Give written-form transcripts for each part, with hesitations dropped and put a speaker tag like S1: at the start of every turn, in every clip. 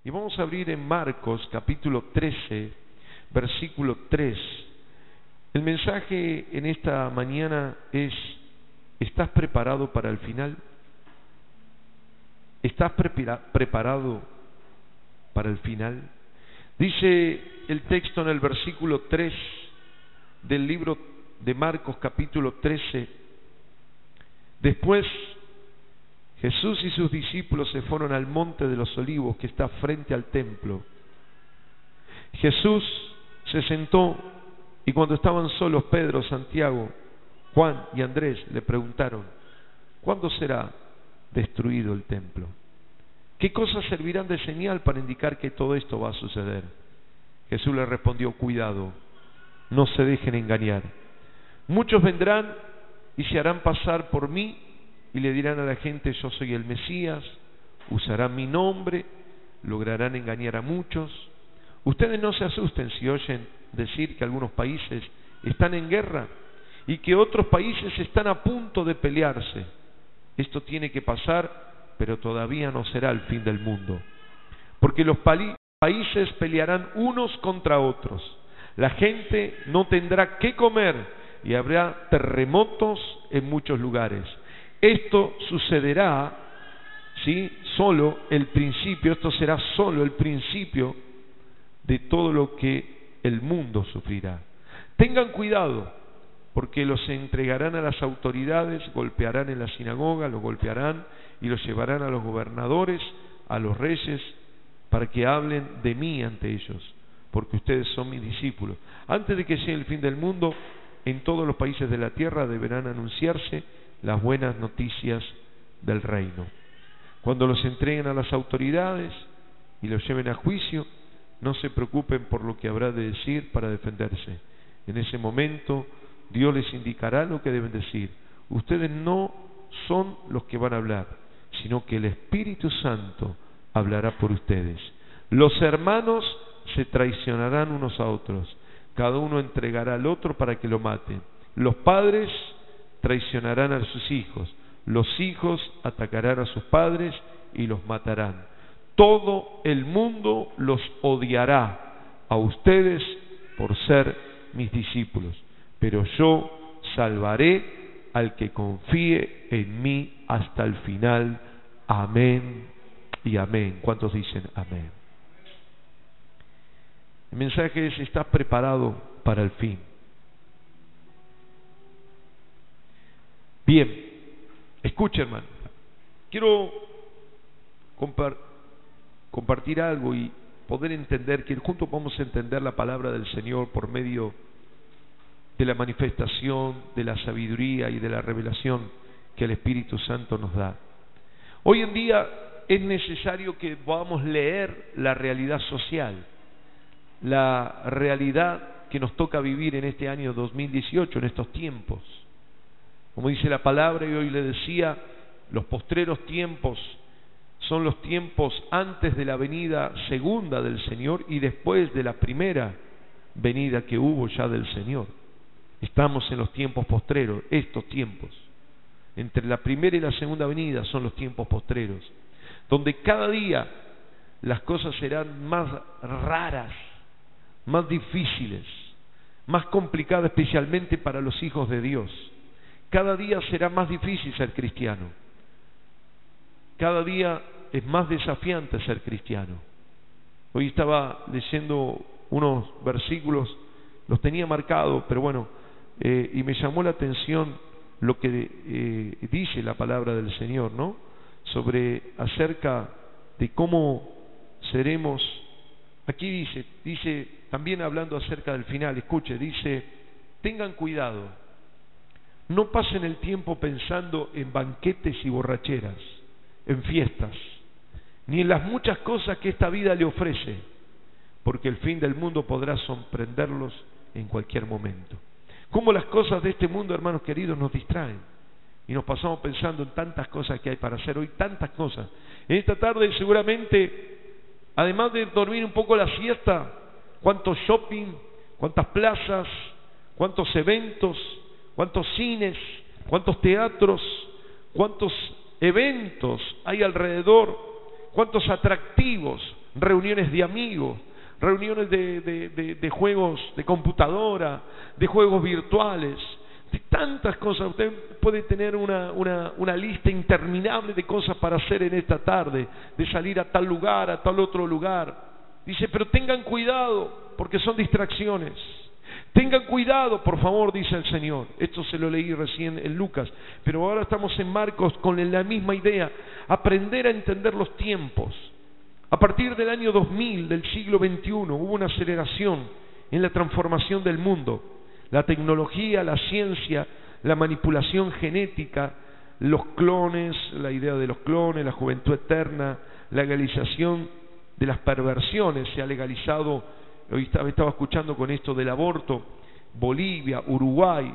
S1: Y vamos a abrir en Marcos capítulo 13, versículo 3. El mensaje en esta mañana es: ¿estás preparado para el final? ¿Estás preparado para el final? Dice el texto en el versículo 3 del libro de Marcos capítulo 13: después Jesús y sus discípulos se fueron al monte de los olivos que está frente al templo. Jesús se sentó y cuando estaban solos Pedro, Santiago, Juan y Andrés le preguntaron: ¿cuándo será destruido el templo? ¿Qué cosas servirán de señal para indicar que todo esto va a suceder? Jesús le respondió: cuidado, no se dejen engañar. Muchos vendrán y se harán pasar por mí y le dirán a la gente: yo soy el Mesías. Usarán mi nombre, lograrán engañar a muchos. Ustedes no se asusten si oyen decir que algunos países están en guerra y que otros países están a punto de pelearse. Esto tiene que pasar, pero todavía no será el fin del mundo, porque los países pelearán unos contra otros. La gente no tendrá qué comer y habrá terremotos en muchos lugares. Esto sucederá, ¿sí? Solo el principio, esto será solo el principio de todo lo que el mundo sufrirá. Tengan cuidado, porque los entregarán a las autoridades, golpearán en la sinagoga, los golpearán y los llevarán a los gobernadores, a los reyes, para que hablen de mí ante ellos, porque ustedes son mis discípulos. Antes de que llegue el fin del mundo, en todos los países de la tierra deberán anunciarse las buenas noticias del reino. Cuando los entreguen a las autoridades y los lleven a juicio, no se preocupen por lo que habrá de decir para defenderse. En ese momento Dios les indicará lo que deben decir. Ustedes no son los que van a hablar, sino que el Espíritu Santo hablará por ustedes. Los hermanos se traicionarán unos a otros, cada uno entregará al otro para que lo maten. Los padres traicionarán a sus hijos, los hijos atacarán a sus padres y los matarán. Todo el mundo los odiará a ustedes por ser mis discípulos, pero yo salvaré al que confíe en mí hasta el final. Amén y amén. ¿Cuántos dicen amén? El mensaje es: ¿estás preparado para el fin? Bien, escucha, hermano. Quiero compartir algo y poder entender, que juntos vamos a entender la palabra del Señor por medio de la manifestación, de la sabiduría y de la revelación que el Espíritu Santo nos da. Hoy en día es necesario que podamos leer la realidad social, la realidad que nos toca vivir en este año 2018, en estos tiempos. Como dice la palabra, y hoy le decía, los postreros tiempos son los tiempos antes de la venida segunda del Señor y después de la primera venida que hubo ya del Señor. Estamos en los tiempos postreros, estos tiempos. Entre la primera y la segunda venida son los tiempos postreros, donde cada día las cosas serán más raras, más difíciles, más complicadas, especialmente para los hijos de Dios. Cada día será más difícil ser cristiano. Cada día es más desafiante ser cristiano. Hoy estaba leyendo unos versículos, los tenía marcados, pero bueno, y me llamó la atención lo que dice la palabra del Señor, ¿no? Acerca de cómo seremos. Aquí dice también hablando acerca del final, escuche, dice: tengan cuidado, no pasen el tiempo pensando en banquetes y borracheras, en fiestas, ni en las muchas cosas que esta vida le ofrece, porque el fin del mundo podrá sorprenderlos en cualquier momento. Cómo las cosas de este mundo, hermanos queridos, nos distraen y nos pasamos pensando en tantas cosas que hay para hacer hoy, tantas cosas. En esta tarde seguramente, además de dormir un poco la siesta, cuántos shopping, cuántas plazas, cuántos eventos, cuántos cines, cuántos teatros, cuántos eventos hay alrededor, cuántos atractivos, reuniones de amigos, reuniones de juegos de computadora, de juegos virtuales, de tantas cosas. Usted puede tener una lista interminable de cosas para hacer en esta tarde, de salir a tal lugar, a tal otro lugar. Dice, pero tengan cuidado, porque son distracciones. Tengan cuidado, por favor, dice el Señor. Esto se lo leí recién en Lucas, pero ahora estamos en Marcos con la misma idea. Aprender a entender los tiempos. A partir del año 2000, del siglo XXI, hubo una aceleración en la transformación del mundo. La tecnología, la ciencia, la manipulación genética, los clones, la idea de los clones, la juventud eterna, la legalización de las perversiones. Se ha legalizado, hoy estaba escuchando con esto del aborto, Bolivia, Uruguay,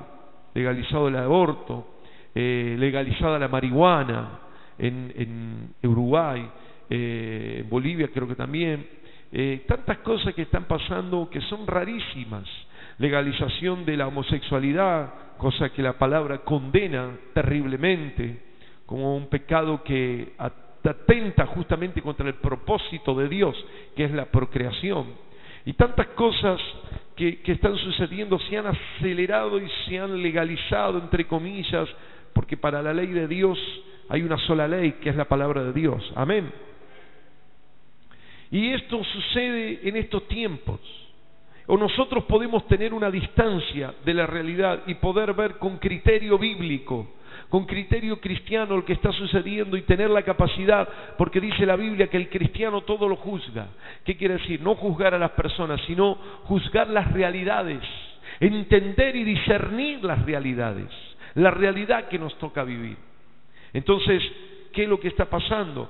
S1: legalizado el aborto, legalizada la marihuana en Uruguay, en Bolivia creo que también, tantas cosas que están pasando que son rarísimas. Legalización de la homosexualidad, cosa que la palabra condena terriblemente como un pecado que atenta justamente contra el propósito de Dios, que es la procreación. Y tantas cosas que están sucediendo se han acelerado y se han legalizado, entre comillas, porque para la ley de Dios hay una sola ley, que es la palabra de Dios. Amén. Y esto sucede en estos tiempos. O nosotros podemos tener una distancia de la realidad y poder ver con criterio bíblico, con criterio cristiano lo que está sucediendo y tener la capacidad, porque dice la Biblia que el cristiano todo lo juzga. ¿Qué quiere decir? No juzgar a las personas, sino juzgar las realidades, entender y discernir las realidades, la realidad que nos toca vivir. Entonces, ¿qué es lo que está pasando?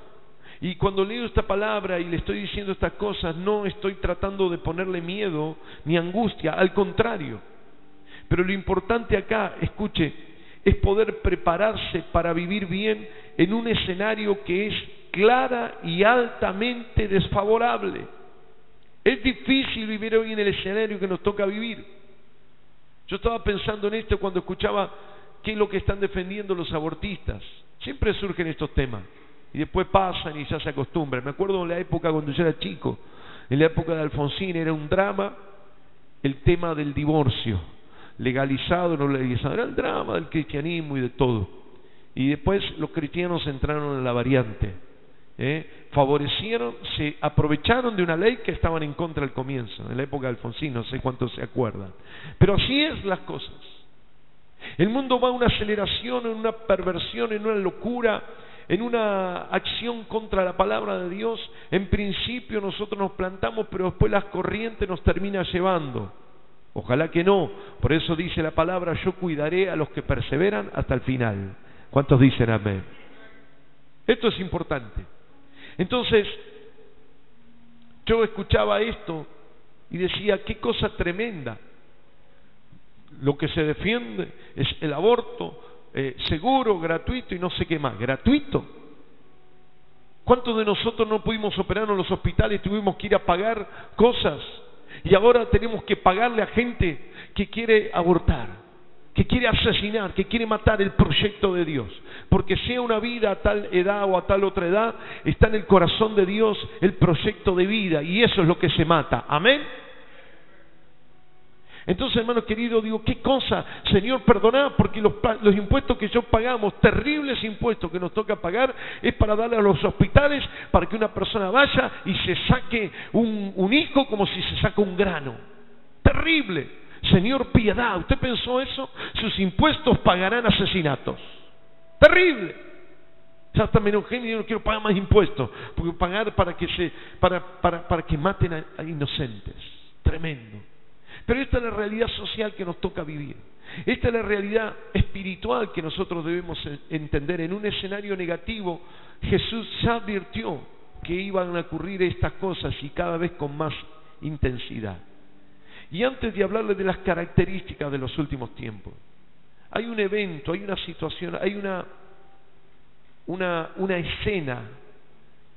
S1: Y cuando leo esta palabra y le estoy diciendo estas cosas, no estoy tratando de ponerle miedo ni angustia, al contrario. Pero lo importante acá, escuche, es poder prepararse para vivir bien en un escenario que es clara y altamente desfavorable. Es difícil vivir hoy en el escenario que nos toca vivir. Yo estaba pensando en esto cuando escuchaba qué es lo que están defendiendo los abortistas. Siempre surgen estos temas y después pasan y ya se acostumbran. Me acuerdo en la época cuando yo era chico, en la época de Alfonsín, era un drama el tema del divorcio, legalizado o no legalizado, era el drama del cristianismo y de todo. Y después los cristianos entraron en la variante, favorecieron, se aprovecharon de una ley que estaban en contra al comienzo, en la época de Alfonsín, no sé cuántos se acuerdan. Pero así es las cosas. El mundo va a una aceleración, en una perversión, en una locura, en una acción contra la palabra de Dios. En principio nosotros nos plantamos, pero después las corrientes nos terminan llevando. Ojalá que no. Por eso dice la palabra: yo cuidaré a los que perseveran hasta el final. ¿Cuántos dicen amén? Esto es importante. Entonces, yo escuchaba esto y decía, qué cosa tremenda. Lo que se defiende es el aborto seguro, gratuito y no sé qué más. ¿Gratuito? ¿Cuántos de nosotros no pudimos operar en los hospitales y tuvimos que ir a pagar cosas? Y ahora tenemos que pagarle a gente que quiere abortar, que quiere asesinar, que quiere matar el proyecto de Dios. Porque sea una vida a tal edad o a tal otra edad, está en el corazón de Dios el proyecto de vida, y eso es lo que se mata. ¿Amén? Entonces, hermano querido, digo, ¿qué cosa? Señor, perdoná, porque los impuestos que yo pagamos, terribles impuestos que nos toca pagar, es para darle a los hospitales, para que una persona vaya y se saque un hijo como si se saca un grano. Terrible. Señor, piedad. ¿Usted pensó eso? Sus impuestos pagarán asesinatos. Terrible. Ya hasta me enojé y yo no quiero pagar más impuestos, porque pagar para que maten a inocentes. Tremendo. Pero esta es la realidad social que nos toca vivir. Esta es la realidad espiritual que nosotros debemos entender. En un escenario negativo, Jesús ya advirtió que iban a ocurrir estas cosas y cada vez con más intensidad. Y antes de hablarles de las características de los últimos tiempos, hay un evento, hay una situación, hay una escena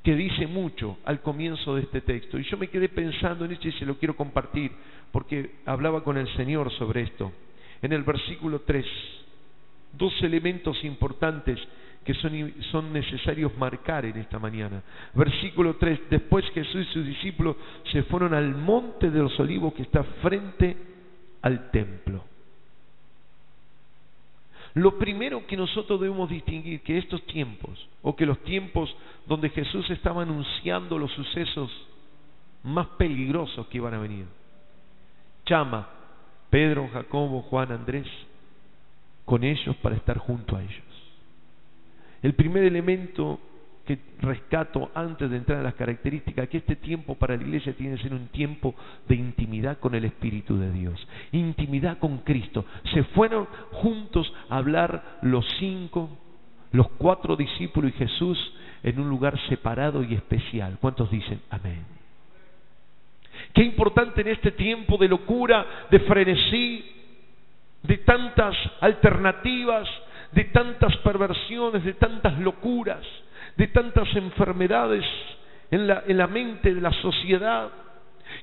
S1: que dice mucho al comienzo de este texto. Y yo me quedé pensando en esto y se lo quiero compartir, porque hablaba con el Señor sobre esto. En el versículo 3, dos elementos importantes que son necesarios marcar en esta mañana. Versículo 3, después Jesús y sus discípulos se fueron al monte de los olivos que está frente al templo. Lo primero que nosotros debemos distinguir, que estos tiempos, o que los tiempos donde Jesús estaba anunciando los sucesos más peligrosos que iban a venir, llama Pedro, Jacobo, Juan, Andrés con ellos para estar junto a ellos. El primer elemento que rescato antes de entrar en las características, que este tiempo para la iglesia tiene que ser un tiempo de intimidad con el Espíritu de Dios, intimidad con Cristo. Se fueron juntos a hablar los 4 discípulos y Jesús en un lugar separado y especial. ¿Cuántos dicen amén? Qué importante en este tiempo de locura, de frenesí, de tantas alternativas, de tantas perversiones, de tantas locuras, de tantas enfermedades en la mente de la sociedad,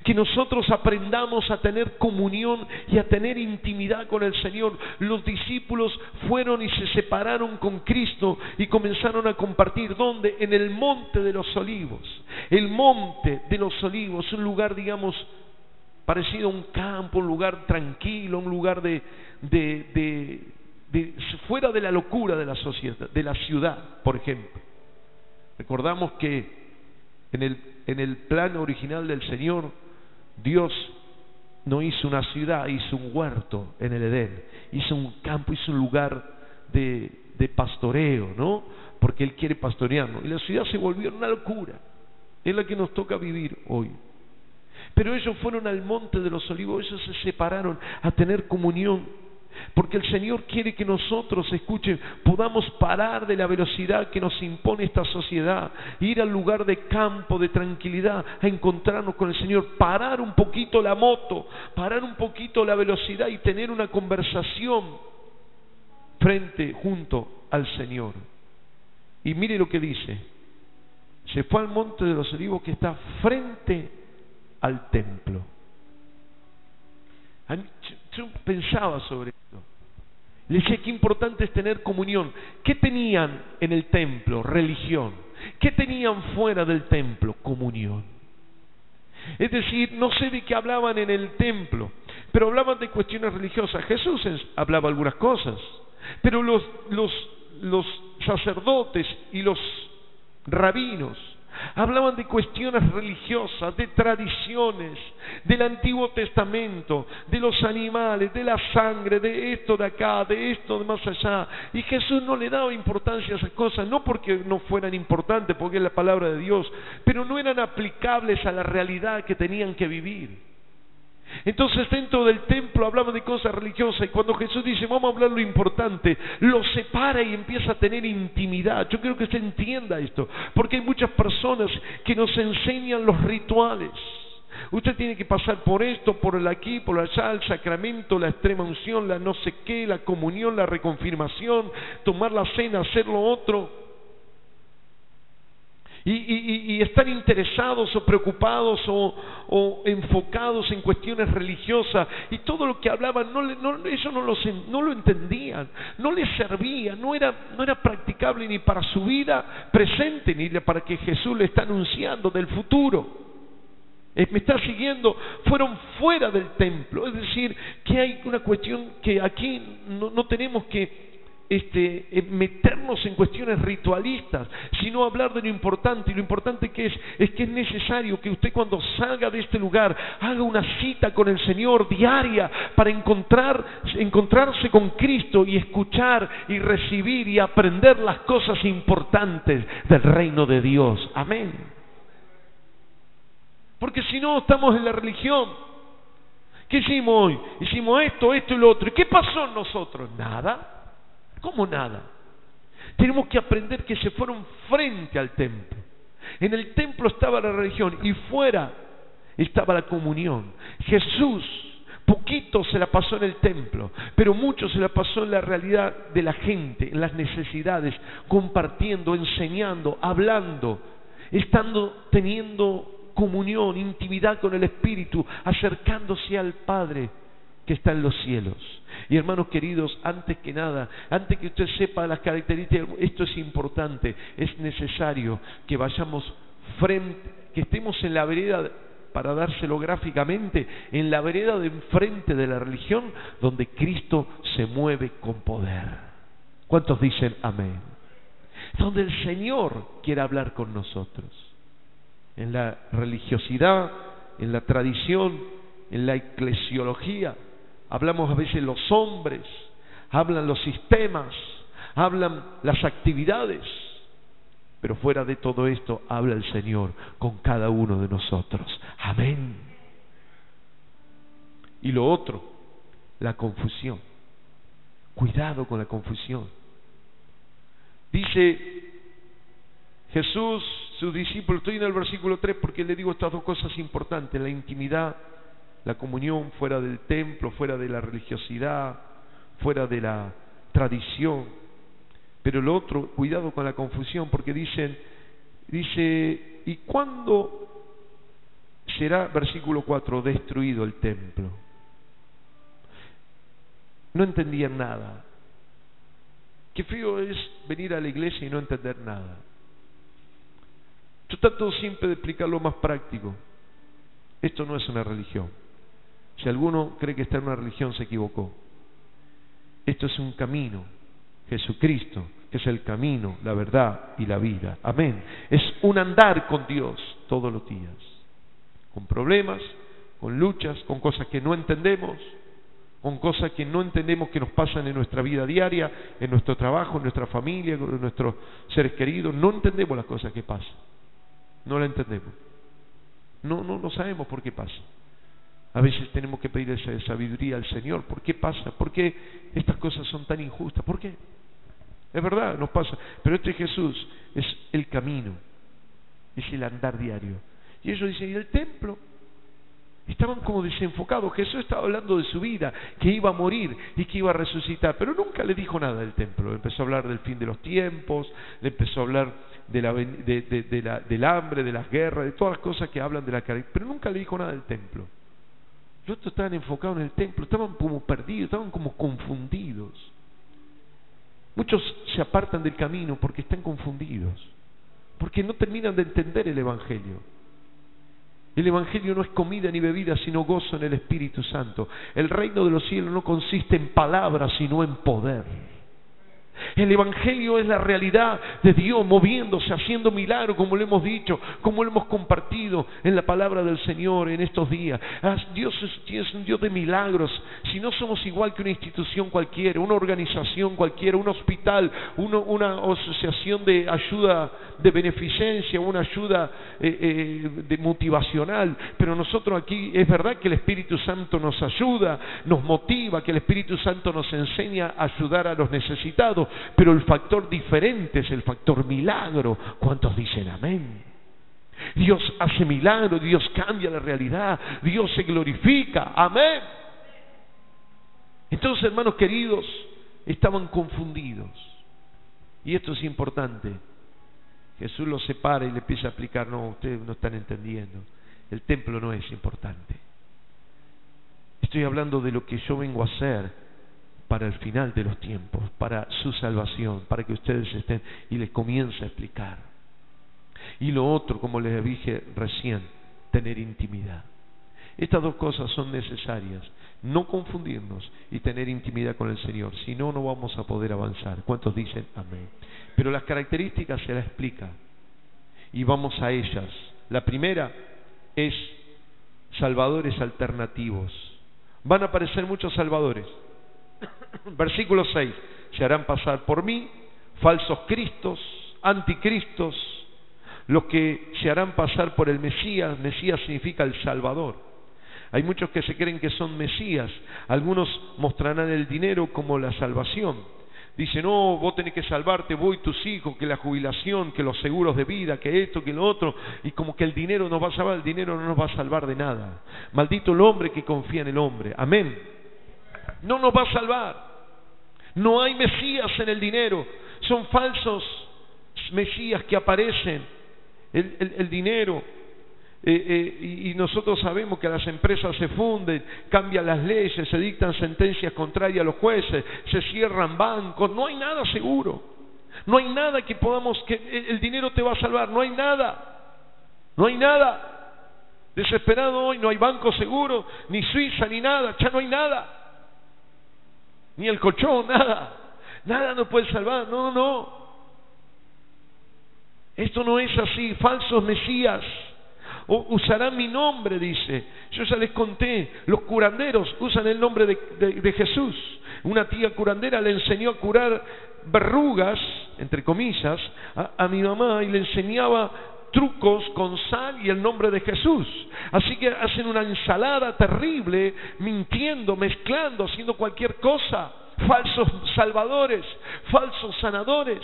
S1: que nosotros aprendamos a tener comunión y a tener intimidad con el Señor. Los discípulos fueron y se separaron con Cristo y comenzaron a compartir. ¿Dónde? En el Monte de los Olivos. El Monte de los Olivos, un lugar, digamos, parecido a un campo, un lugar tranquilo, un lugar fuera de la locura de la sociedad, de la ciudad, por ejemplo. Recordamos que en el plan original del Señor, Dios no hizo una ciudad, hizo un huerto en el Edén, hizo un campo, hizo un lugar de pastoreo, ¿no? Porque Él quiere pastorearnos. Y la ciudad se volvió una locura, es la que nos toca vivir hoy. Pero ellos fueron al Monte de los Olivos, ellos se separaron a tener comunión. Porque el Señor quiere que nosotros, escuchen, podamos parar de la velocidad que nos impone esta sociedad, ir al lugar de campo, de tranquilidad, a encontrarnos con el Señor, parar un poquito la moto, parar un poquito la velocidad y tener una conversación junto al Señor. Y mire lo que dice: se fue al Monte de los Olivos que está frente al templo. Yo pensaba sobre esto. Le decía qué importante es tener comunión. ¿Qué tenían en el templo? Religión. ¿Qué tenían fuera del templo? Comunión. Es decir, no sé de qué hablaban en el templo, pero hablaban de cuestiones religiosas. Jesús hablaba algunas cosas, pero los sacerdotes y los rabinos hablaban de cuestiones religiosas, de tradiciones, del Antiguo Testamento, de los animales, de la sangre, de esto de acá, de esto de más allá. Y Jesús no le daba importancia a esas cosas, no porque no fueran importantes, porque es la palabra de Dios, pero no eran aplicables a la realidad que tenían que vivir. Entonces dentro del templo hablaban de cosas religiosas, y cuando Jesús dice vamos a hablar lo importante, lo separa y empieza a tener intimidad. Yo quiero que se entienda esto, porque hay muchas personas que nos enseñan los rituales. Usted tiene que pasar por esto, por el aquí, por allá, el sacramento, la extrema unción, la no sé qué, la comunión, la reconfirmación, tomar la cena, hacer lo otro. Y están interesados o preocupados o enfocados en cuestiones religiosas, y todo lo que hablaban ellos no lo entendían, no les servía, no era practicable ni para su vida presente ni para que Jesús le está anunciando del futuro. ¿Me está siguiendo? Fueron fuera del templo. Es decir, que hay una cuestión que aquí no tenemos que meternos en cuestiones ritualistas, sino hablar de lo importante. Y lo importante que es que es necesario que usted, cuando salga de este lugar, haga una cita con el Señor diaria para encontrarse con Cristo y escuchar y recibir y aprender las cosas importantes del reino de Dios. Amén. Porque si no, estamos en la religión. ¿Qué hicimos hoy? Hicimos esto y lo otro. ¿Y qué pasó en nosotros? Nada. ¿Cómo nada? Tenemos que aprender que se fueron frente al templo. En el templo estaba la religión y fuera estaba la comunión. Jesús poquito se la pasó en el templo, pero mucho se la pasó en la realidad de la gente, en las necesidades, compartiendo, enseñando, hablando, teniendo comunión, intimidad con el Espíritu, acercándose al Padre que está en los cielos. Y hermanos queridos, antes que nada, antes que usted sepa las características, esto es importante, es necesario que vayamos que estemos en la vereda, para dárselo gráficamente, en la vereda de enfrente de la religión, donde Cristo se mueve con poder. ¿Cuántos dicen amén? Donde el Señor quiere hablar con nosotros. En la religiosidad, en la tradición, en la eclesiología, hablamos a veces los hombres, hablan los sistemas, hablan las actividades, pero fuera de todo esto habla el Señor con cada uno de nosotros. Amén. Y lo otro, la confusión. Cuidado con la confusión. Dice Jesús, sus discípulos, estoy en el versículo 3 porque le digo estas dos cosas importantes: la intimidad, la comunión fuera del templo, fuera de la religiosidad, fuera de la tradición. Pero lo otro, cuidado con la confusión, porque dice, ¿y cuándo será, versículo 4, destruido el templo? No entendían nada. Qué feo es venir a la iglesia y no entender nada. Yo trato siempre de explicar lo más práctico. Esto no es una religión. Si alguno cree que está en una religión, se equivocó. Esto es un camino. Jesucristo, que es el camino, la verdad y la vida. Amén. Es un andar con Dios todos los días. Con problemas, con luchas, con cosas que no entendemos, con cosas que no entendemos que nos pasan en nuestra vida diaria, en nuestro trabajo, en nuestra familia, con nuestros seres queridos. No entendemos las cosas que pasan. No las entendemos. No sabemos por qué pasa. A veces tenemos que pedir esa sabiduría al Señor. ¿Por qué pasa? ¿Por qué estas cosas son tan injustas? ¿Por qué? Es verdad, nos pasa. Pero este Jesús es el camino, es el andar diario. Y ellos dicen, ¿y el templo? Estaban como desenfocados. Jesús estaba hablando de su vida, que iba a morir y que iba a resucitar, pero nunca le dijo nada del templo. Empezó a hablar del fin de los tiempos, le empezó a hablar del hambre, de las guerras, de todas las cosas que hablan de la caridad, pero nunca le dijo nada del templo. Los otros estaban enfocados en el templo, estaban como perdidos, estaban como confundidos. Muchos se apartan del camino porque están confundidos, porque no terminan de entender el Evangelio. El Evangelio no es comida ni bebida, sino gozo en el Espíritu Santo. El reino de los cielos no consiste en palabras, sino en poder. El Evangelio es la realidad de Dios moviéndose, haciendo milagros, como lo hemos dicho, como lo hemos compartido en la palabra del Señor en estos días. Dios es un Dios de milagros. Si no somos igual que una institución cualquiera, una organización cualquiera, un hospital, una asociación de ayuda de beneficencia, una ayuda de motivacional, pero nosotros aquí es verdad que el Espíritu Santo nos ayuda, nos motiva, que el Espíritu Santo nos enseña a ayudar a los necesitados, pero el factor diferente es el factor milagro. ¿Cuántos dicen amén? Dios hace milagros, Dios cambia la realidad, Dios se glorifica, amén. Entonces, hermanos queridos, estaban confundidos, y esto es importante. Jesús los separa y le empieza a explicar: no, ustedes no están entendiendo, el templo no es importante. Estoy hablando de lo que yo vengo a hacer para el final de los tiempos, para su salvación, para que ustedes estén, y les comienza a explicar. Y lo otro, como les dije recién, tener intimidad. Estas dos cosas son necesarias, no confundirnos y tener intimidad con el Señor, si no, no vamos a poder avanzar. ¿Cuántos dicen amén? Pero las características se las explica y vamos a ellas. La primera es salvadores alternativos. Van a aparecer muchos salvadores. Versículo 6: se harán pasar por mí falsos cristos, anticristos, los que se harán pasar por el Mesías. Mesías significa el Salvador. Hay muchos que se creen que son Mesías. Algunos mostrarán el dinero como la salvación. Dicen: no, vos tenés que salvarte, vos y tus hijos, que la jubilación, que los seguros de vida, que esto, que lo otro, y como que el dinero nos va a salvar. El dinero no nos va a salvar de nada. Maldito el hombre que confía en el hombre. Amén. No nos va a salvar. No hay Mesías en el dinero. Son falsos Mesías que aparecen. El dinero Y nosotros sabemos que las empresas se funden, cambian las leyes, se dictan sentencias contrarias a los jueces, se cierran bancos, no hay nada seguro, no hay nada que que el dinero te va a salvar, no hay nada, desesperado hoy, no hay banco seguro, ni Suiza, ni nada, ya no hay nada, ni el colchón, nada nos puede salvar, no, esto no es así, falsos mesías. Usarán mi nombre, dice. Yo ya les conté, los curanderos usan el nombre de Jesús. Una tía curandera le enseñó a curar verrugas, entre comillas, a mi mamá, y le enseñaba trucos con sal y el nombre de Jesús. Así que hacen una ensalada terrible, mintiendo, mezclando, haciendo cualquier cosa. Falsos salvadores, falsos sanadores,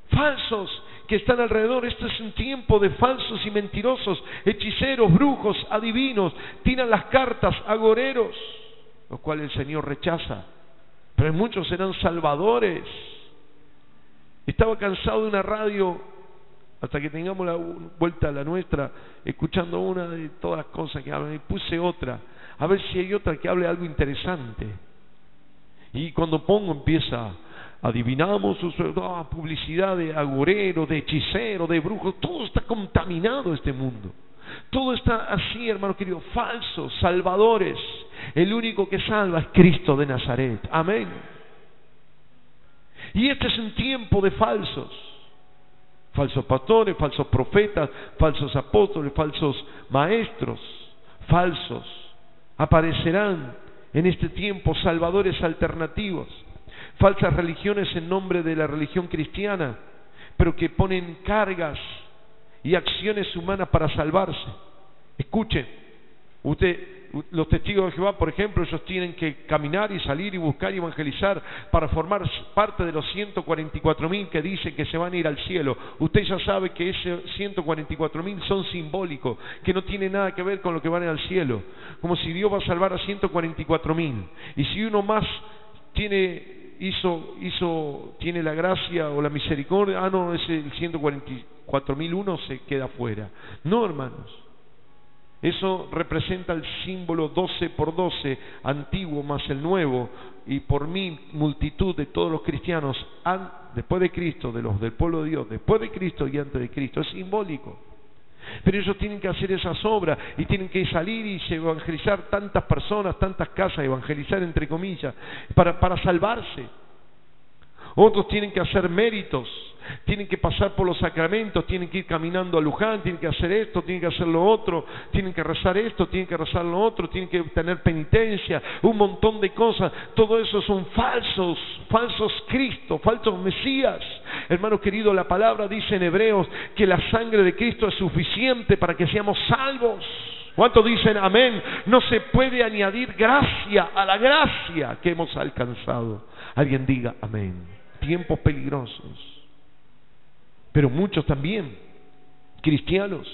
S1: falsos que están alrededor. Este es un tiempo de falsos y mentirosos, hechiceros, brujos, adivinos, tiran las cartas, agoreros, los cuales el Señor rechaza. Pero muchos serán salvadores. Estaba cansado de una radio, hasta que tengamos la vuelta a la nuestra, escuchando una de todas las cosas que hablan, y puse otra, a ver si hay otra que hable algo interesante. Y cuando pongo empieza: adivinamos, publicidad de agorero, de hechicero, de brujo. Todo está contaminado este mundo. Todo está así, hermano querido, falsos salvadores. El único que salva es Cristo de Nazaret. Amén. Y este es un tiempo de falsos pastores, falsos profetas, falsos apóstoles, falsos maestros, falsos. Aparecerán en este tiempo salvadores alternativos. Falsas religiones en nombre de la religión cristiana, pero que ponen cargas y acciones humanas para salvarse. Escuche, los testigos de Jehová, por ejemplo, ellos tienen que caminar y salir y buscar y evangelizar para formar parte de los 144.000 que dicen que se van a ir al cielo. Usted ya sabe que esos 144.000 son simbólicos, que no tienen nada que ver con lo que van al cielo. Como si Dios va a salvar a 144.000. Y si uno más tiene la gracia o la misericordia, no, ese el 144.001 se queda fuera. No, hermanos, eso representa el símbolo 12 por 12 antiguo más el nuevo, y por mí multitud de todos los cristianos después de Cristo, de los del pueblo de Dios, después de Cristo y antes de Cristo. Es simbólico. Pero ellos tienen que hacer esas obras y tienen que salir y evangelizar tantas personas, tantas casas, evangelizar entre comillas, para salvarse. Otros tienen que hacer méritos, tienen que pasar por los sacramentos, tienen que ir caminando a Luján, tienen que hacer esto, tienen que hacer lo otro, tienen que rezar esto, tienen que rezar lo otro, tienen que tener penitencia, un montón de cosas. Todo eso son falsos Cristo, falsos Mesías. Hermanos queridos, la palabra dice en Hebreos que la sangre de Cristo es suficiente para que seamos salvos. ¿Cuántos dicen amén? No se puede añadir gracia a la gracia que hemos alcanzado. Alguien diga amén. Tiempos peligrosos. Pero muchos también, cristianos,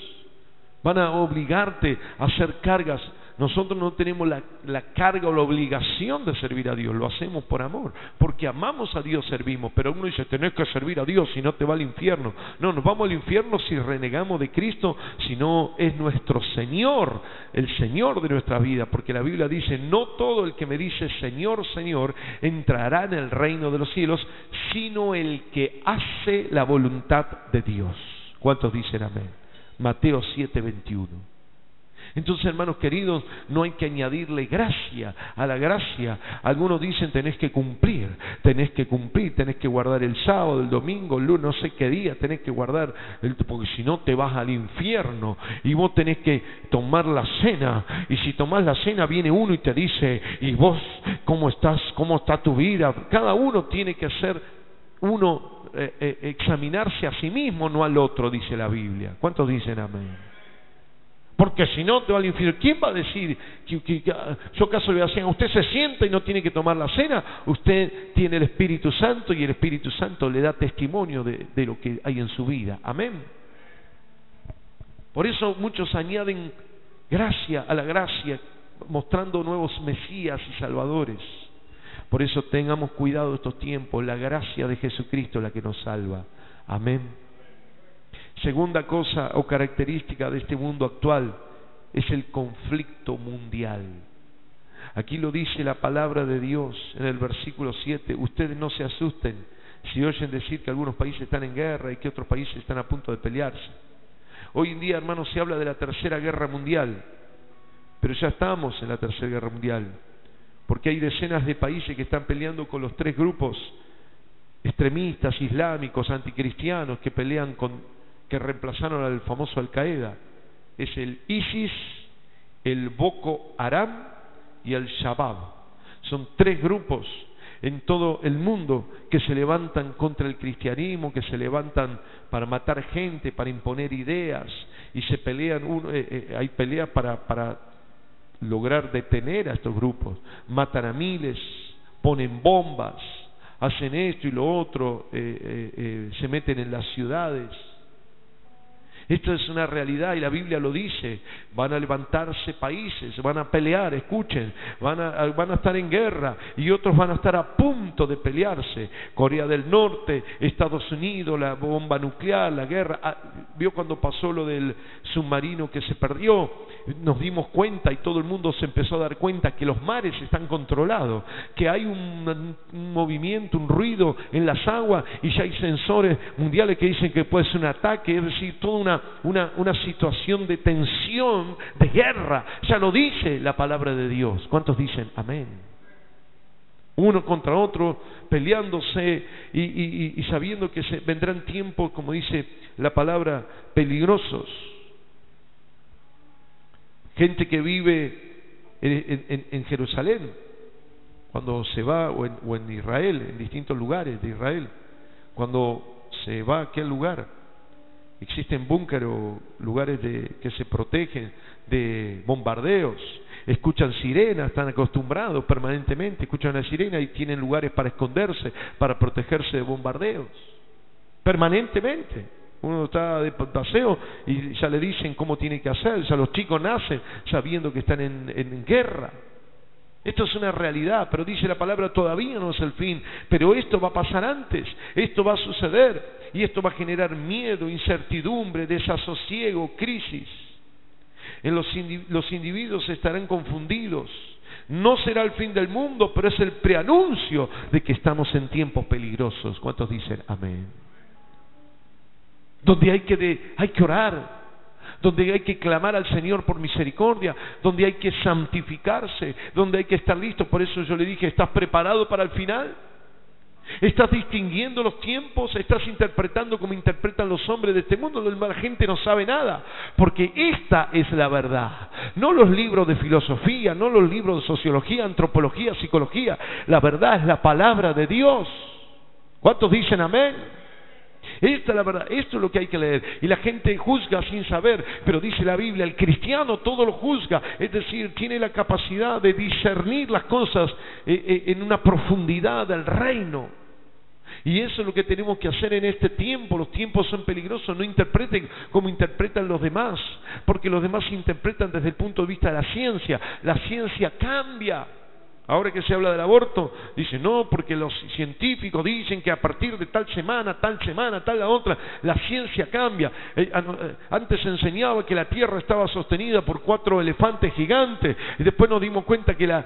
S1: van a obligarte a hacer cargas. Nosotros no tenemos la carga o la obligación de servir a Dios, lo hacemos por amor, porque amamos a Dios, servimos. Pero uno dice, tenés que servir a Dios, si no te va al infierno. No, nos vamos al infierno si renegamos de Cristo, si no es nuestro Señor, el Señor de nuestra vida, porque la Biblia dice, no todo el que me dice Señor, Señor, entrará en el reino de los cielos, sino el que hace la voluntad de Dios. ¿Cuántos dicen amén? Mateo 7:21. Entonces, hermanos queridos, no hay que añadirle gracia a la gracia. Algunos dicen, tenés que cumplir, tenés que guardar el sábado, el domingo, el lunes, no sé qué día, tenés que guardar, porque si no te vas al infierno. Y vos tenés que tomar la cena, y si tomás la cena viene uno y te dice, ¿y vos cómo estás? ¿Cómo está tu vida? Cada uno tiene que hacer, examinarse a sí mismo, no al otro, dice la Biblia. ¿Cuántos dicen amén? Porque si no te va al infierno. ¿Quién va a decir que yo acaso le decía, usted se sienta y no tiene que tomar la cena? Usted tiene el Espíritu Santo y el Espíritu Santo le da testimonio de lo que hay en su vida. Amén. Por eso muchos añaden gracia a la gracia, mostrando nuevos Mesías y Salvadores. Por eso tengamos cuidado estos tiempos. La gracia de Jesucristo es la que nos salva. Amén. Segunda cosa o característica de este mundo actual es el conflicto mundial. Aquí lo dice la palabra de Dios en el versículo 7. Ustedes no se asusten si oyen decir que algunos países están en guerra y que otros países están a punto de pelearse. Hoy en día, hermanos, se habla de la tercera guerra mundial, pero ya estamos en la tercera guerra mundial, porque hay decenas de países que están peleando con los tres grupos extremistas, islámicos, anticristianos, que pelean que reemplazaron al famoso Al-Qaeda. Es el ISIS, el Boko Haram y el Shabab. Son tres grupos en todo el mundo que se levantan contra el cristianismo, que se levantan para matar gente, para imponer ideas, y se pelean, hay peleas para lograr detener a estos grupos. Matan a miles, ponen bombas, hacen esto y lo otro, se meten en las ciudades. Esto es una realidad y la Biblia lo dice. Van a levantarse países, van a pelear, escuchen, van a estar en guerra y otros van a estar a punto de pelearse. Corea del Norte, Estados Unidos, la bomba nuclear, la guerra. ¿Vio cuando pasó lo del submarino que se perdió? Nos dimos cuenta y todo el mundo se empezó a dar cuenta que los mares están controlados, que hay un movimiento, un ruido en las aguas, y ya hay sensores mundiales que dicen que puede ser un ataque, es decir, toda una situación de tensión, de guerra. Ya lo dice la palabra de Dios. ¿Cuántos dicen amén? Uno contra otro, peleándose y sabiendo que vendrán tiempos, como dice la palabra, peligrosos. Gente que vive en Jerusalén, cuando se va, o en Israel, en distintos lugares de Israel, cuando se va a aquel lugar, existen búnkeres o lugares que se protegen de bombardeos, escuchan sirenas, están acostumbrados permanentemente, escuchan la sirena y tienen lugares para esconderse, para protegerse de bombardeos, permanentemente. Uno está de paseo y ya le dicen cómo tiene que hacer, ya los chicos nacen sabiendo que están en guerra. Esto es una realidad, pero dice la palabra, todavía no es el fin, pero esto va a pasar antes, esto va a suceder, y esto va a generar miedo, incertidumbre, desasosiego, crisis. Los individuos estarán confundidos. No será el fin del mundo, pero es el preanuncio de que estamos en tiempos peligrosos. ¿Cuántos dicen amén? Donde hay que orar, donde hay que clamar al Señor por misericordia, donde hay que santificarse, donde hay que estar listo. Por eso yo le dije, ¿estás preparado para el final? ¿Estás distinguiendo los tiempos? ¿Estás interpretando como interpretan los hombres de este mundo, donde la gente no sabe nada? Porque esta es la verdad, no los libros de filosofía, no los libros de sociología, antropología, psicología. La verdad es la palabra de Dios. ¿Cuántos dicen amén? Esta es la verdad, esto es lo que hay que leer. Y la gente juzga sin saber, pero dice la Biblia, el cristiano todo lo juzga, es decir, tiene la capacidad de discernir las cosas en una profundidad del reino. Y eso es lo que tenemos que hacer en este tiempo. Los tiempos son peligrosos. No interpreten como interpretan los demás, porque los demás interpretan desde el punto de vista de la ciencia. La ciencia cambia. Ahora que se habla del aborto, dice no, porque los científicos dicen que a partir de tal semana, tal la otra, la ciencia cambia. Antes se enseñaba que la tierra estaba sostenida por 4 elefantes gigantes, y después nos dimos cuenta que la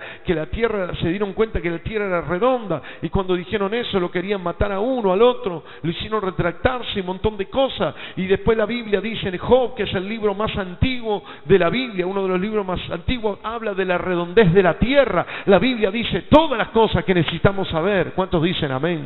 S1: tierra, se dieron cuenta que la tierra era redonda, y cuando dijeron eso lo querían matar a uno, al otro, lo hicieron retractarse, un montón de cosas. Y después la Biblia dice en Job, que es el libro más antiguo de la Biblia, uno de los libros más antiguos, habla de la redondez de la tierra. La Biblia dice todas las cosas que necesitamos saber. ¿Cuántos dicen amén?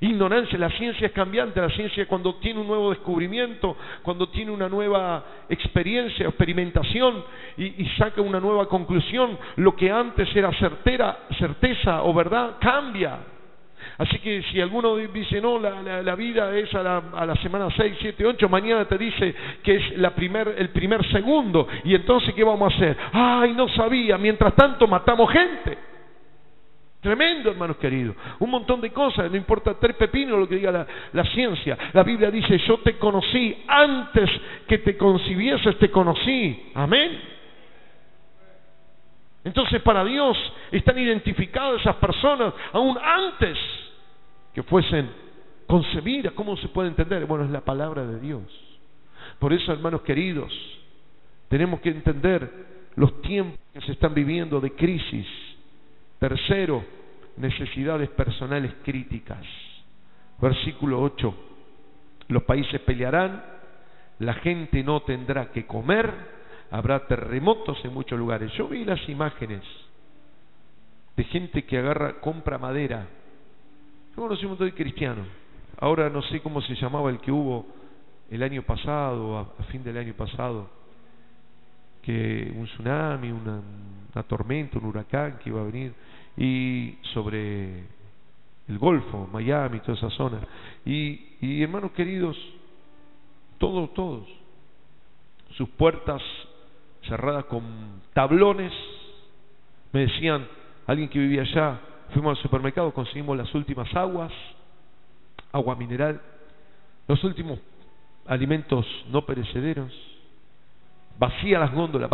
S1: Ignorancia, la ciencia es cambiante. La ciencia, cuando tiene un nuevo descubrimiento, cuando tiene una nueva experiencia, experimentación, y saca una nueva conclusión, lo que antes era certeza o verdad, cambia. Así que si alguno dice no, la vida es a la semana 6, 7, 8, mañana te dice que es el primer segundo, y entonces ¿qué vamos a hacer? ¡Ay, no sabía! Mientras tanto matamos gente. Tremendo, hermanos queridos. Un montón de cosas, no importa 3 pepinos lo que diga la ciencia. La Biblia dice, yo te conocí, antes que te concibieses te conocí. Amén. Entonces para Dios están identificadas esas personas aún antes que fuesen concebida, ¿cómo se puede entender? Bueno, es la palabra de Dios. Por eso, hermanos queridos, tenemos que entender los tiempos que se están viviendo de crisis. Tercero, necesidades personales críticas. Versículo 8. Los países pelearán, la gente no tendrá que comer, habrá terremotos en muchos lugares. Yo vi las imágenes de gente que compra madera. Yo conocí un montón de cristianos. Ahora no sé cómo se llamaba el que hubo el año pasado, a fin del año pasado, que un tsunami, una tormenta, un huracán que iba a venir, y sobre el Golfo, Miami, toda esa zona. Y hermanos queridos, todos, sus puertas cerradas con tablones. Me decían, alguien que vivía allá, fuimos al supermercado, conseguimos las últimas aguas, agua mineral, los últimos alimentos no perecederos, vacías las góndolas.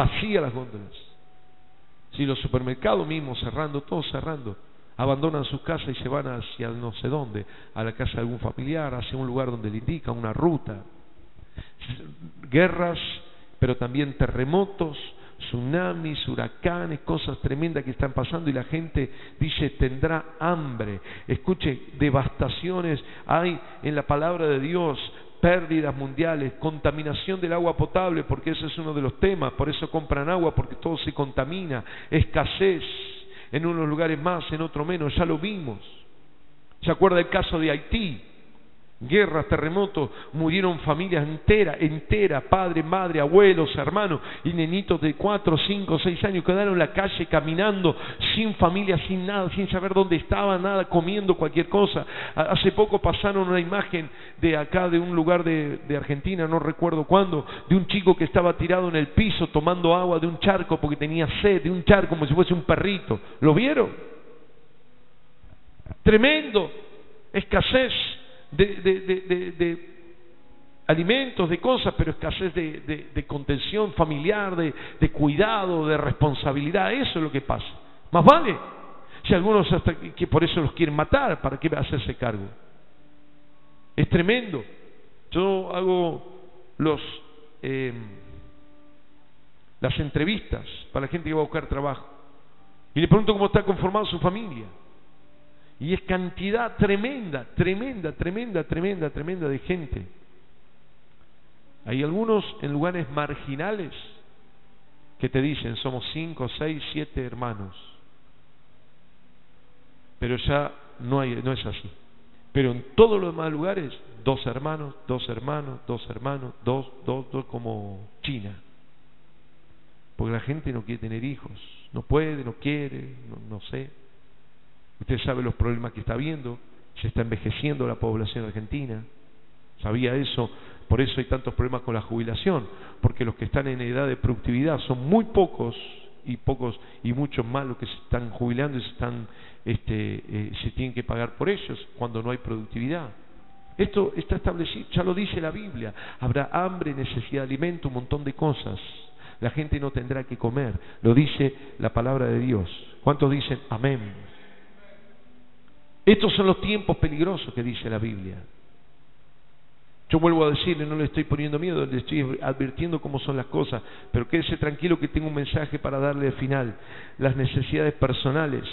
S1: Si los supermercados mismos cerrando, todos cerrando, abandonan sus casas y se van hacia no sé dónde, a la casa de algún familiar, hacia un lugar donde le indican una ruta. Guerras, pero también terremotos, tsunamis, huracanes, cosas tremendas que están pasando, y la gente dice tendrá hambre. Escuche, devastaciones hay en la palabra de Dios, pérdidas mundiales, contaminación del agua potable, porque ese es uno de los temas, por eso compran agua, porque todo se contamina, escasez, en unos lugares más, en otros menos, ya lo vimos. ¿Se acuerda el caso de Haití? Guerras, terremotos, murieron familias enteras, padre, madre, abuelos, hermanos, y nenitos de 4, 5, 6 años quedaron en la calle caminando, sin familia, sin nada, sin saber dónde estaban, nada, comiendo cualquier cosa. Hace poco pasaron una imagen de acá, de un lugar de Argentina, no recuerdo cuándo, de un chico que estaba tirado en el piso tomando agua de un charco porque tenía sed, de un charco como si fuese un perrito. ¿Lo vieron? Tremendo, escasez de alimentos, de cosas, pero escasez de contención familiar, de cuidado, de responsabilidad. Eso es lo que pasa. Más vale, si algunos hasta que por eso los quieren matar, ¿para qué hacerse cargo? Es tremendo. Yo hago las entrevistas para la gente que va a buscar trabajo y le pregunto cómo está conformada su familia. Y es cantidad tremenda de gente. Hay algunos en lugares marginales que te dicen somos 5, 6, 7 hermanos. Pero ya no es así. Pero en todos los demás lugares, 2 hermanos, como China. Porque la gente no quiere tener hijos. No puede, no quiere, no sé. Usted sabe los problemas que está habiendo, se está envejeciendo la población argentina. ¿Sabía eso? Por eso hay tantos problemas con la jubilación, porque los que están en edad de productividad son muy pocos y muchos más los que se están jubilando y se tienen que pagar por ellos cuando no hay productividad. Esto está establecido, ya lo dice la Biblia. Habrá hambre, necesidad de alimento, un montón de cosas. La gente no tendrá que comer, lo dice la palabra de Dios. ¿Cuántos dicen amén? Estos son los tiempos peligrosos que dice la Biblia. Yo vuelvo a decirle, no le estoy poniendo miedo, le estoy advirtiendo cómo son las cosas, pero quédese tranquilo que tengo un mensaje para darle al final. Las necesidades personales,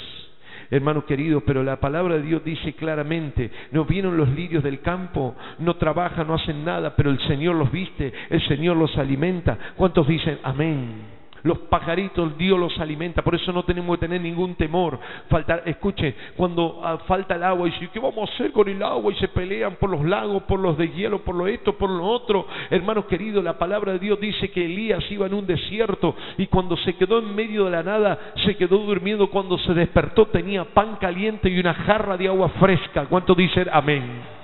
S1: hermano querido, pero la palabra de Dios dice claramente, ¿no vieron los lirios del campo? No trabajan, no hacen nada, pero el Señor los viste, el Señor los alimenta. ¿Cuántos dicen amén? Los pajaritos Dios los alimenta, por eso no tenemos que tener ningún temor. Escuche, cuando falta el agua y dice, ¿qué vamos a hacer con el agua? Y se pelean por los lagos, por los de hielo, por lo esto, por lo otro. Hermanos queridos, la palabra de Dios dice que Elías iba en un desierto y cuando se quedó en medio de la nada, se quedó durmiendo. Cuando se despertó tenía pan caliente y una jarra de agua fresca. ¿Cuántos dicen amén?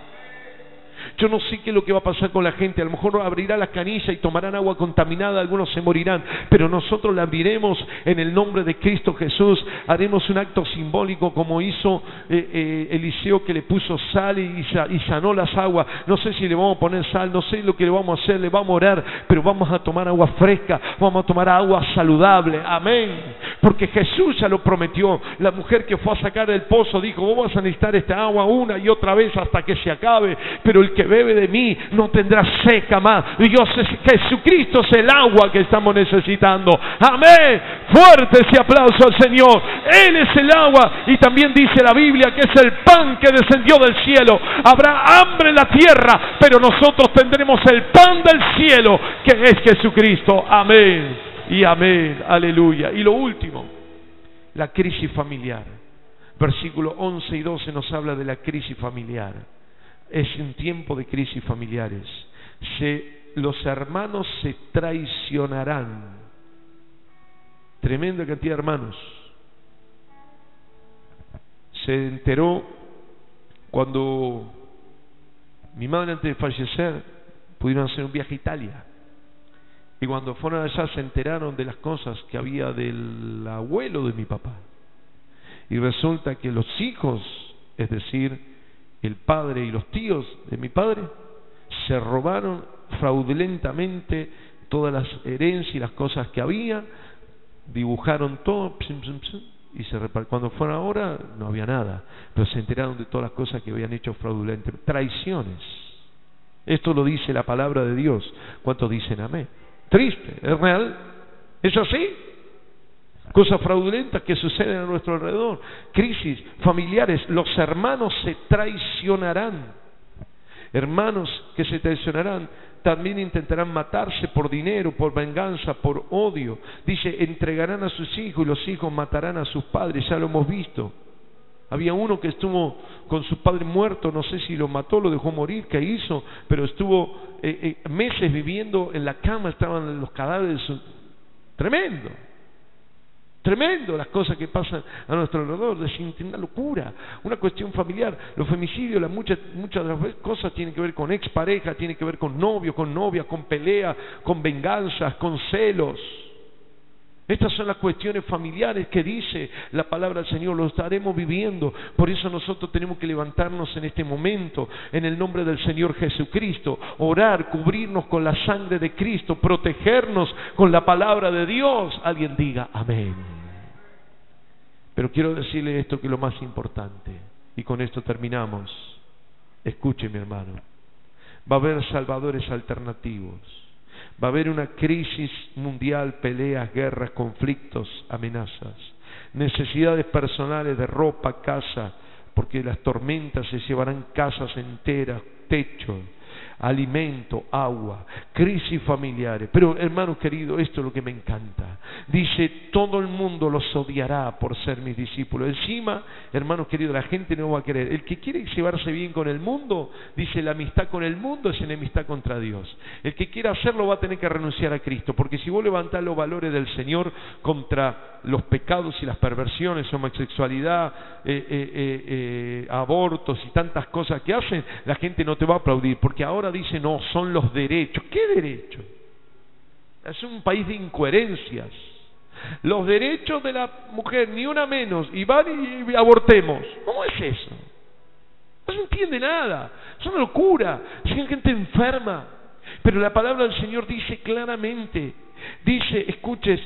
S1: Yo no sé qué es lo que va a pasar con la gente. A lo mejor abrirá las canillas y tomarán agua contaminada, algunos se morirán, pero nosotros la abriremos en el nombre de Cristo Jesús. Haremos un acto simbólico como hizo Eliseo, que le puso sal y sanó las aguas. No sé si le vamos a poner sal, no sé lo que le vamos a hacer, le vamos a orar, pero vamos a tomar agua fresca, vamos a tomar agua saludable, amén. porque Jesús ya lo prometió. La mujer que fue a sacar del pozo dijo: vos vas a necesitar esta agua una y otra vez hasta que se acabe, pero el que bebe de mí no tendrá sed jamás. Jesucristo es el agua que estamos necesitando. Amén. Fuerte ese aplauso al Señor. Él es el agua, y también dice la Biblia que es el pan que descendió del cielo. Habrá hambre en la tierra, pero nosotros tendremos el pan del cielo, que es Jesucristo. Amén y amén. Aleluya. Y lo último, la crisis familiar. Versículos 11 y 12 nos habla de la crisis familiar. Es un tiempo de crisis familiares. Los hermanos se traicionarán. Tremenda cantidad de hermanos. Se enteró cuando mi madre, antes de fallecer, pudieron hacer un viaje a Italia. Y cuando fueron allá se enteraron de las cosas que había del abuelo de mi papá. Y resulta que los hijos, es decir, el padre y los tíos de mi padre, se robaron fraudulentamente todas las herencias y las cosas que había, dibujaron todo, y cuando fueron ahora no había nada, pero se enteraron de todas las cosas que habían hecho fraudulentamente. Traiciones. Esto lo dice la palabra de Dios. ¿Cuántos dicen amén? Triste, es real, es así. Cosas fraudulentas que suceden a nuestro alrededor, crisis familiares. Los hermanos se traicionarán. Hermanos que se traicionarán, también intentarán matarse por dinero, por venganza, por odio. Dice, entregarán a sus hijos y los hijos matarán a sus padres. Ya lo hemos visto. Había uno que estuvo con su padre muerto, no sé si lo mató, lo dejó morir, qué hizo, pero estuvo meses viviendo en la cama, estaban los cadáveres. Tremendo. Tremendo las cosas que pasan a nuestro alrededor, es una locura, una cuestión familiar. Los femicidios, muchas de las cosas tienen que ver con expareja, tienen que ver con novio, con novia, con pelea, con venganzas, con celos. Estas son las cuestiones familiares que dice la palabra del Señor, lo estaremos viviendo. Por eso nosotros tenemos que levantarnos en este momento, en el nombre del Señor Jesucristo, orar, cubrirnos con la sangre de Cristo, protegernos con la palabra de Dios. Alguien diga amén. Pero quiero decirle esto, que es lo más importante, y con esto terminamos. Escuche, mi hermano, va a haber salvadores alternativos. Va a haber una crisis mundial, peleas, guerras, conflictos, amenazas, necesidades personales de ropa, casa, porque las tormentas se llevarán casas enteras, techo, alimento, agua, crisis familiares. Pero hermano querido, esto es lo que me encanta. Dice, todo el mundo los odiará por ser mis discípulos. Encima, hermano querido, la gente no va a querer. El que quiere llevarse bien con el mundo, dice, la amistad con el mundo es enemistad contra Dios. El que quiera hacerlo va a tener que renunciar a Cristo, porque si vos levantás los valores del Señor contra los pecados y las perversiones, homosexualidad, abortos y tantas cosas que hacen, la gente no te va a aplaudir, porque ahora dice, no, son los derechos. ¿Qué derechos? Es un país de incoherencias. Los derechos de la mujer, ni una menos, y van y abortemos. ¿Cómo es eso? No se entiende nada, es una locura, es gente enferma. Pero la palabra del Señor dice claramente, dice, escuches,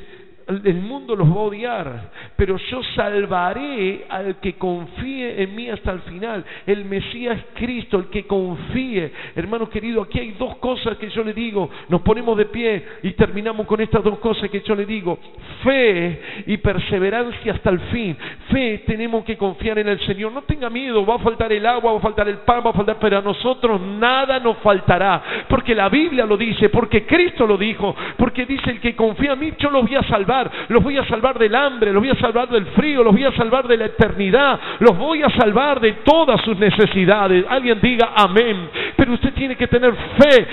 S1: el mundo los va a odiar, pero yo salvaré al que confíe en mí hasta el final. El Mesías Cristo, el que confíe. Hermano querido, aquí hay dos cosas que yo le digo. Nos ponemos de pie y terminamos con estas dos cosas que yo le digo: fe y perseverancia hasta el fin. Fe, tenemos que confiar en el Señor. No tenga miedo, va a faltar el agua, va a faltar el pan, va a faltar, pero a nosotros nada nos faltará, porque la Biblia lo dice, porque Cristo lo dijo, porque dice, el que confía en mí, yo los voy a salvar. Los voy a salvar del hambre, los voy a salvar del frío, los voy a salvar de la eternidad, los voy a salvar de todas sus necesidades. Alguien diga amén. Pero usted tiene que tener fe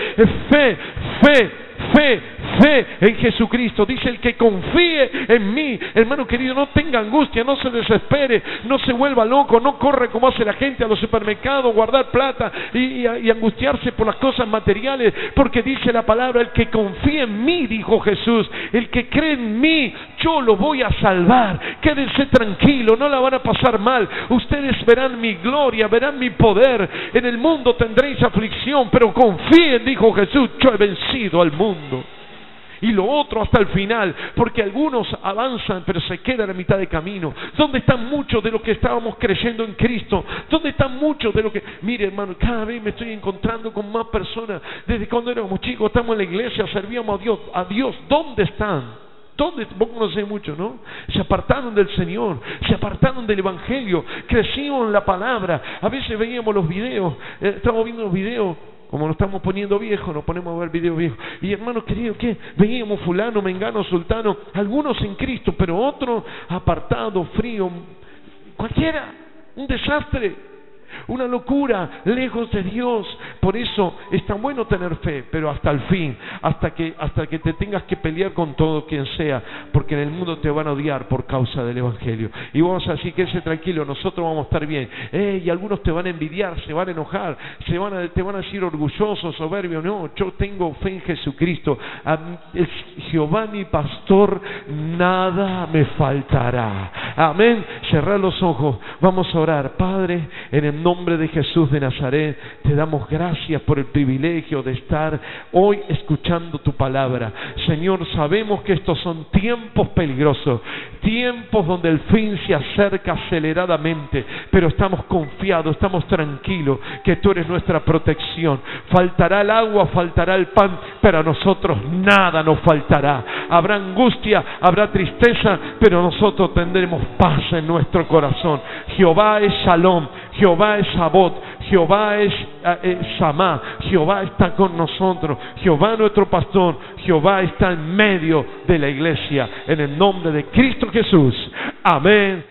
S1: en Jesucristo. Dice, el que confíe en mí. Hermano querido, no tenga angustia, no se desespere, no se vuelva loco, no corre como hace la gente a los supermercados, guardar plata y angustiarse por las cosas materiales, porque dice la palabra, el que confíe en mí, dijo Jesús, el que cree en mí, yo lo voy a salvar. Quédense tranquilos, no la van a pasar mal. Ustedes verán mi gloria, verán mi poder. En el mundo tendréis aflicción, pero confíen, dijo Jesús, yo he vencido al mundo. y lo otro hasta el final, porque algunos avanzan pero se quedan a mitad de camino. ¿Dónde están muchos de los que estábamos creyendo en Cristo? ¿Dónde están muchos de los que... Mire, hermano, cada vez me estoy encontrando con más personas. Desde cuando éramos chicos, estamos en la iglesia, servíamos a Dios. ¿Dónde están? ¿Dónde? Vos conocés mucho, ¿no? Se apartaron del Señor, se apartaron del Evangelio, crecimos en la palabra. A veces veíamos los videos, estamos viendo los videos. Como nos estamos poniendo viejos, nos ponemos a ver videos viejos. Y hermanos queridos, ¿qué? Veíamos fulano, mengano, sultano, algunos en Cristo, pero otros apartados, fríos, cualquiera, un desastre, una locura, lejos de Dios. Por eso es tan bueno tener fe, pero hasta el fin, hasta que te tengas que pelear con todo quien sea, porque en el mundo te van a odiar por causa del Evangelio. Y vamos a decir, quédese tranquilo, nosotros vamos a estar bien. Y algunos te van a envidiar, se van a enojar, te van a decir orgulloso, soberbio. No, yo tengo fe en Jesucristo. Es Jehová mi pastor, nada me faltará. Amén. Cerrar los ojos, vamos a orar. Padre, en el nombre de Jesús de Nazaret, te damos gracias por el privilegio de estar hoy escuchando tu palabra. Señor, sabemos que estos son tiempos peligrosos, tiempos donde el fin se acerca aceleradamente, pero estamos confiados, estamos tranquilos que tú eres nuestra protección. Faltará el agua, faltará el pan, pero a nosotros nada nos faltará. Habrá angustia, habrá tristeza, pero nosotros tendremos paz en nuestro corazón. Jehová es Shalom, Jehová es Sabot, Jehová es Samá, Jehová está con nosotros, Jehová nuestro pastor, Jehová está en medio de la iglesia, en el nombre de Cristo Jesús. Amén.